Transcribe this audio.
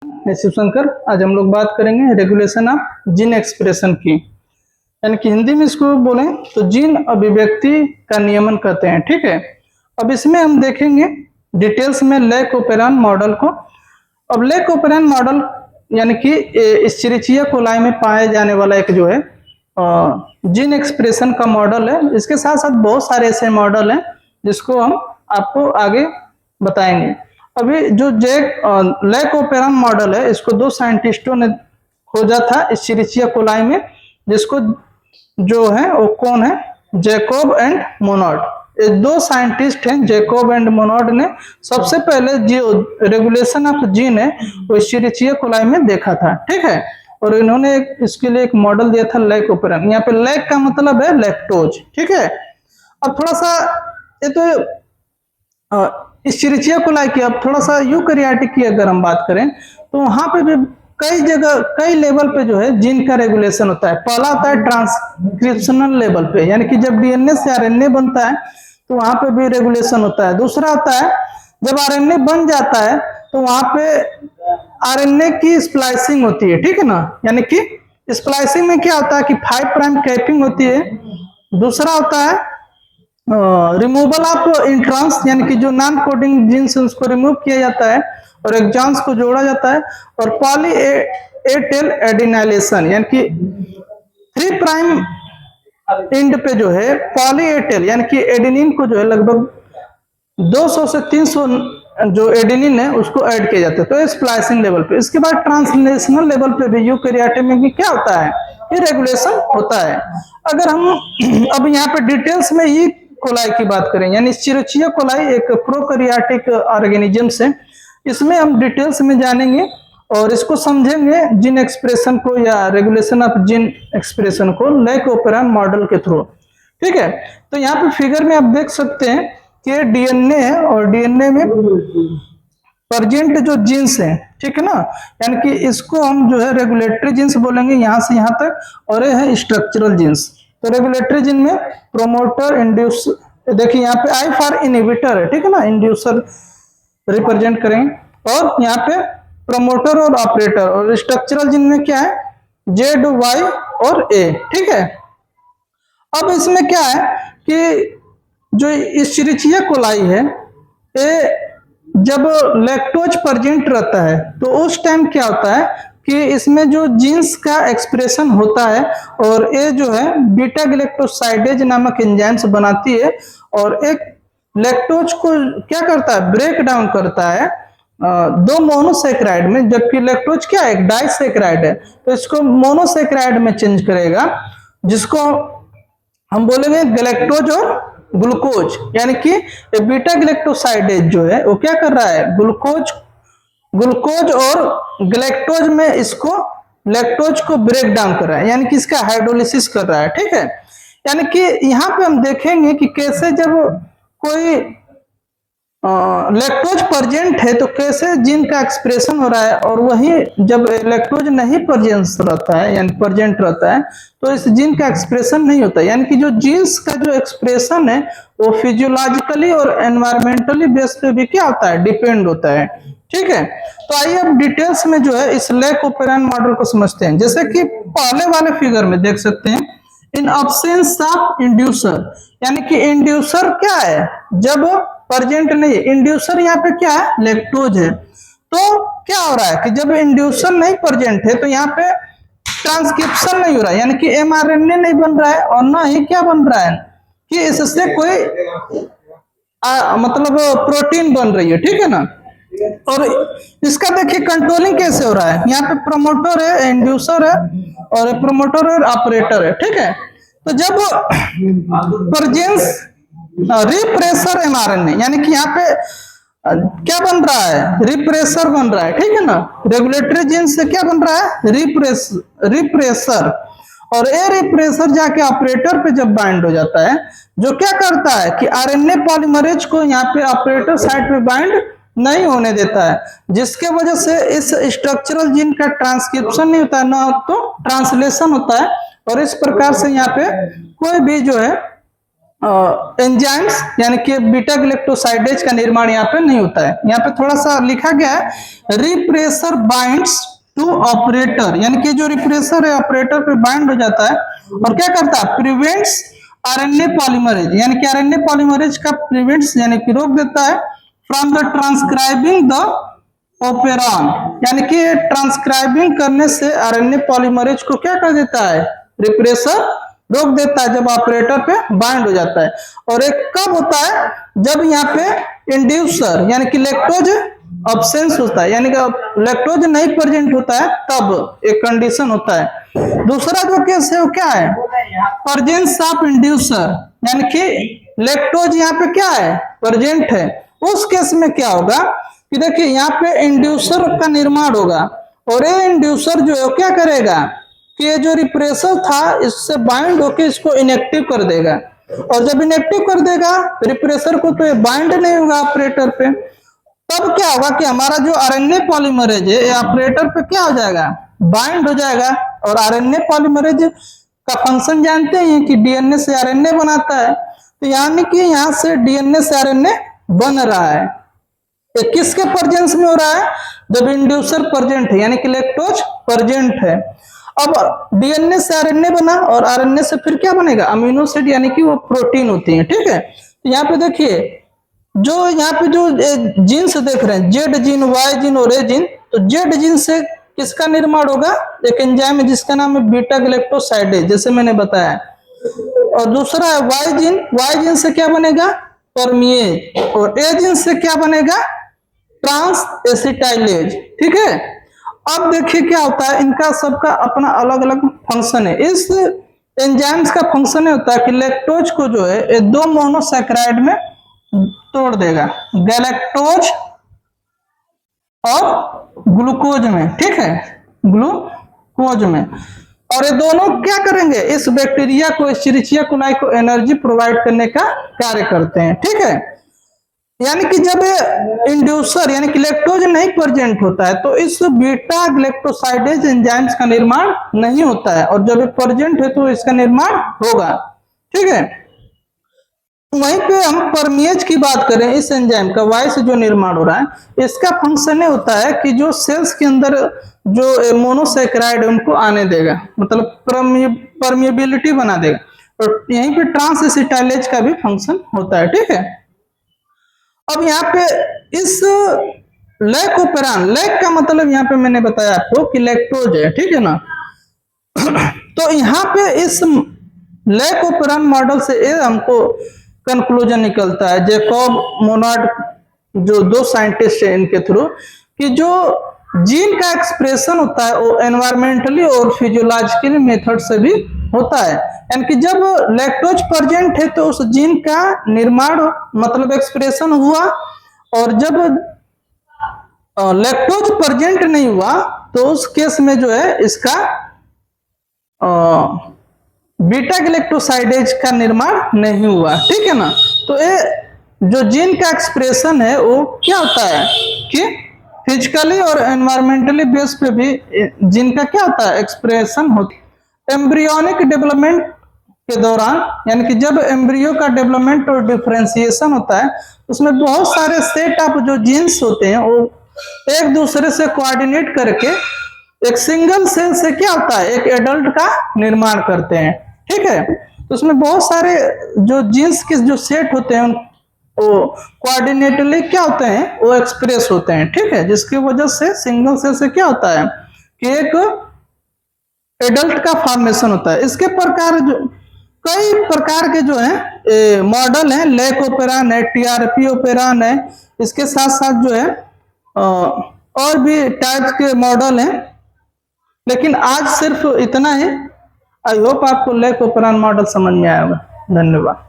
मैं शिवशंकर। आज हम लोग बात करेंगे रेगुलेशन ऑफ जीन एक्सप्रेशन की, यानी कि हिंदी में इसको बोलें तो जीन अभिव्यक्ति का नियमन कहते हैं। ठीक है, अब इसमें हम देखेंगे डिटेल्स में लेक ओपेरॉन मॉडल को। अब लेक ओपेरॉन मॉडल यानी कि इस्चेरिचिया कोलाई में पाए जाने वाला एक जो है जीन एक्सप्रेशन का मॉडल है। इसके साथ साथ बहुत सारे ऐसे मॉडल हैं जिसको हम आपको आगे बताएंगे। अभी जो लेक ओपेरॉन मॉडल है, इसको दो साइंटिस्टों ने खोजा था इस्चेरिचिया कोलाई में, जिसको जो है वो कौन है, जैकोब एंड मोनोड। ये दो साइंटिस्ट हैं, जैकोब एंड मोनोड ने सबसे पहले जो रेगुलेशन ऑफ जीन है वो इस्चेरिचिया कोलाई में देखा था। ठीक है, और इन्होंने इसके लिए एक मॉडल दिया था लेक ओपेरॉन। यहाँ पे लेक का मतलब है लैक्टोज। ठीक है, अब थोड़ा सा ये तो इस्चेरिचिया कोलाई की, अब थोड़ा सा यूकैरियोटिक की अगर हम बात करें तो वहां पे भी कई जगह कई लेवल पे जो है जीन का रेगुलेशन होता है। पहला होता है ट्रांसक्रिप्शनल लेवल पे, यानी कि जब डीएनए से आरएनए बनता है तो वहां पे भी रेगुलेशन होता है। दूसरा होता है जब आरएनए बन जाता है तो वहां पे आरएनए की स्प्लाइसिंग होती है। ठीक है ना, यानी कि स्प्लाइसिंग में क्या होता है कि 5 प्राइम कैपिंग होती है। दूसरा होता है रिमूवल ऑफ इंट्रॉन्स, यानी कि जो नॉन कोडिंग जीन्स उसको रिमूव किया जाता है और एक्सॉन्स को जोड़ा जाता है। और पॉली ए टेल एडिनाइलेशन, यानी कि 3 प्राइम एंड पे जो है पॉली ए टेल यानी कि एडेनिन को जो है लगभग 200 से 300 जो एडेनिन है उसको ऐड किया जाता है, तो स्प्लाइसिंग लेवल पे। इसके बाद ट्रांसलेशनल लेवल पे भी यूकैरियोटिक में क्या होता है, ये रेगुलेशन होता है। अगर हम अब यहाँ पे डिटेल्स में ई कोलाई की बात करें, यानी इस्चेरिचिया कोलाई एक प्रोकैरियोटिक ऑर्गेनिजम्स है। इसमें हम डिटेल्स में जानेंगे और इसको समझेंगे जीन एक्सप्रेशन को या रेगुलेशन ऑफ जीन एक्सप्रेशन को लेक ओपेरॉन मॉडल के थ्रू। ठीक है, तो यहाँ पे फिगर में आप देख सकते हैं कि डीएनए है और डीएनए में प्रेजेंट जो जीन्स है, ठीक है ना, यानी कि इसको हम जो है रेगुलेटरी जीन्स बोलेंगे यहां से यहां तक, और ये है स्ट्रक्चरल जीन्स। तो रेगुलेटरी जीन में प्रोमोटर, इंड्यूस, देखिए यहाँ पे आई फॉर इनहिबिटर है, ठीक है ना, इंड्यूसर रिप्रेजेंट करेंगे, और यहाँ पे प्रोमोटर और ऑपरेटर। और स्ट्रक्चरल जीन में क्या है, जेड, वाई और ए। ठीक है, अब इसमें क्या है कि जो इस्चेरिचिया कोलाई है, ये जब लैक्टोज प्रेजेंट रहता है तो उस टाइम क्या होता है कि इसमें जो जीन्स का एक्सप्रेशन होता है और ये जो है बीटा गैलेक्टोसाइडेज नामक एंजाइम्स बनाती है और एक लैक्टोज को क्या करता है, ब्रेक डाउन करता है दो मोनोसेक्राइड में, जबकि लैक्टोज क्या है, एक डाइसेक्राइड है, तो इसको मोनोसेक्राइड में चेंज करेगा, जिसको हम बोलेंगे गैलेक्टोज और ग्लूकोज। यानी कि बीटा गैलेक्टोसाइडेज जो है वो क्या कर रहा है, ग्लूकोज और गैलेक्टोज में इसको लैक्टोज को ब्रेक डाउन कर रहा है, यानी कि इसका हाइड्रोलिसिस कर रहा है। ठीक है, यानी कि यहाँ पे हम देखेंगे कि कैसे जब कोई लैक्टोज प्रेजेंट है तो कैसे जीन का एक्सप्रेशन हो रहा है, और वही जब लैक्टोज नहीं प्रेजेंट रहता है यानी प्रेजेंट रहता है तो इस जीन का एक्सप्रेशन नहीं होता है। यानी कि जो जीन्स का जो एक्सप्रेशन है वो फिजियोलॉजिकली और एनवायरमेंटली बेस पे भी क्या होता है, डिपेंड होता है। ठीक है, तो आइए अब डिटेल्स में जो है इस लेक ओपेरॉन मॉडल को समझते हैं। जैसे कि पहले वाले फिगर में देख सकते हैं, इन अब्सेंस ऑफ इंड्यूसर, यानी कि इंड्यूसर क्या है, जब प्रेजेंट नहीं है, इंड्यूसर यहाँ पे क्या है, लैक्टोज है, तो क्या हो रहा है कि जब इंड्यूसर नहीं प्रेजेंट है तो यहाँ पे ट्रांसक्रिप्शन नहीं हो रहा है, यानी कि एमआरएनए नहीं बन रहा है, और ना ही क्या बन रहा है कि इससे कोई मतलब प्रोटीन बन रही है। ठीक है ना, और इसका देखिए कंट्रोलिंग कैसे हो रहा है, यहाँ पे प्रोमोटर है, इंड्यूसर है, और प्रोमोटर और ऑपरेटर है। ठीक है, तो जब प्रेजेंस रिप्रेसर एमआरएनए, यानी कि यहाँ पे क्या बन रहा है, रिप्रेसर बन रहा है। ठीक है ना, रेगुलेटरी जीन से क्या बन रहा है, रिप्रेसर, और ये रिप्रेसर जाके ऑपरेटर पे जब बाइंड हो जाता है, जो क्या करता है कि आरएनए पॉलीमरेज को यहाँ पे ऑपरेटर साइड पे बाइंड नहीं होने देता है, जिसके वजह से इस स्ट्रक्चरल जीन का ट्रांसक्रिप्शन नहीं होता है, ना तो ट्रांसलेशन होता है, और इस प्रकार से यहाँ पे कोई भी जो है एंजाइम्स यानी कि बीटा ग्लैक्टोसाइडेज का निर्माण यहाँ पे नहीं होता है। यहाँ पे थोड़ा सा लिखा गया है रिप्रेसर बाइंड्स टू ऑपरेटर, यानी कि जो रिप्रेसर है ऑपरेटर पे बाइंड हो जाता है और क्या करता है, प्रिवेंट्स आरएनए पॉलीमरेज, यानी कि आरएनए पॉलीमरेज का प्रिवेंट्स यानी कि रोक देता है from the transcribing the operon, यानी कि ट्रांसक्राइबिंग करने से आरएनए पॉलीमरेज को क्या कर देता है, रिप्रेसर रोक देता है जब ऑपरेटर पे बाइंड हो जाता है। और एक कब होता है, जब यहाँ पे इंड्यूसर यानी कि लैक्टोज अब्सेंस होता है, यानी कि लैक्टोज नहीं प्रेजेंट होता है, तब एक कंडीशन होता है। दूसरा जो केस है वो क्या है, प्रेजेंस ऑफ इंड्यूसर, यानी कि लैक्टोज यहाँ पे क्या है, प्रेजेंट है। उस केस में क्या होगा कि देखिए यहाँ पे इंड्यूसर का निर्माण होगा और ये इंड्यूसर जो है क्या करेगा कि ये जो रिप्रेसर था इससे बाइंड होके इसको इनएक्टिव कर देगा, और जब इनएक्टिव कर देगा रिप्रेसर को तो ये बाइंड नहीं होगा ऑपरेटर पे, तब क्या होगा कि हमारा जो आरएनए पॉलीमरेज है ये ऑपरेटर पे क्या हो जाएगा, बाइंड हो जाएगा। और आरएनए पॉलीमरेज का फंक्शन जानते हैं कि डीएनए से आरएनए बनाता है, तो यानी कि यहाँ से डीएनए से आरएनए बन रहा है। ये किसके प्रेजेंस में हो रहा है, जब इंड्यूसर प्रेजेंट है यानी कि लैक्टोज प्रेजेंट है। अब डीएनए से आरएनए बना और आरएनए से फिर क्या बनेगा, अमीनो एसिड, यानी कि वो प्रोटीन होती है, ठीक है। तो यहाँ पे देखिए जो यहाँ पे जो जीन से देख रहे हैं, जेड जीन, वाई जीन और ए जीन, तो जेड जीन से किसका निर्माण होगा, एक एंजाइम है जिसका नाम है बीटा ग्लैक्टोसाइडेज, जैसे मैंने बताया। और दूसरा है वाई जीन, वाई जीन से क्या बनेगा, परमिएज, और ए जीन से क्या बनेगा, ट्रांस एसिटाइलेज, ठीक है। अब देखिए क्या होता है, इनका सबका अपना अलग अलग फंक्शन है। इस एंजाइम्स का फंक्शन होता है कि लैक्टोज को जो है ये दो मोनोसैकेराइड में तोड़ देगा, गैलेक्टोज और ग्लूकोज में, ठीक है, ग्लूकोज में। और ये दोनों क्या करेंगे, इस बैक्टीरिया को, एस्चेरिचिया कोलाई को एनर्जी प्रोवाइड करने का कार्य करते हैं, ठीक है। यानी कि जब इंड्यूसर यानी कि लैक्टोज नहीं प्रेजेंट होता है तो इस बीटा ग्लैक्टोसाइडेज एंजाइम्स का निर्माण नहीं होता है, और जब ये प्रेजेंट है तो इसका निर्माण होगा, ठीक है। वहीं पे हम परमिएज की बात करें, इस एंजाइम का वाई से जो निर्माण हो रहा है, इसका फंक्शन ये होता है कि जो सेल्स के अंदर जो मोनोसैकेराइड है उनको आने देगा, मतलब परमिएबिलिटी बना देगा, और यहीं पे ट्रांस एसिटाइलेज का भी फंक्शन होता है, ठीक है। अब यहाँ पे इस लैकोपेरान, लैक का मतलब यहाँ पे मैंने बताया आपको कि लैक्टोज है, ठीक है ना। तो यहाँ पे इस लैकोपेरान मॉडल से ये हमको कंक्लूजन निकलता है, जैकब मोनार्ड जो दो साइंटिस्ट है इनके थ्रू, कि जो जीन का एक्सप्रेशन होता है वो एनवायरमेंटली और फिजियोलॉजिकल मेथड से भी होता है। यानी कि जब लैक्टोज प्रेजेंट है तो उस जीन का निर्माण मतलब एक्सप्रेशन हुआ, और जब लैक्टोज प्रेजेंट नहीं हुआ तो उस केस में जो है इसका बीटा ग्लैक्टोसाइडेज का निर्माण नहीं हुआ, ठीक है ना। तो ये जो जीन का एक्सप्रेशन है वो क्या होता है कि फिजिकली और एनवायरमेंटली बेस पे भी जीन का क्या होता है, एक्सप्रेशन होता है। एम्ब्रियोनिक डेवलपमेंट के दौरान, यानी कि जब एम्ब्रियो का डेवलपमेंट और डिफरेंशिएशन होता है उसमें बहुत सारे सेट ऑफ जो जीन्स होते हैं वो एक दूसरे से कोऑर्डिनेट करके एक सिंगल सेल से क्या होता है, एक एडल्ट का निर्माण करते हैं, ठीक है। तो उसमें बहुत सारे जो जीन्स के जो सेट होते हैं वो कोऑर्डिनेटली क्या होते हैं, वो एक्सप्रेस होते हैं, ठीक है, जिसकी वजह से सिंगल सेल से क्या होता है कि एक एडल्ट का फॉर्मेशन होता है। इसके प्रकार जो कई प्रकार के जो है मॉडल हैं, लैकोपेरान है, टीआरपी ओपेरान है, इसके साथ साथ जो है और भी टाइप के मॉडल हैं, लेकिन आज सिर्फ इतना ही। आई होप आपको लैकोपेरान मॉडल समझ में आया होगा। धन्यवाद।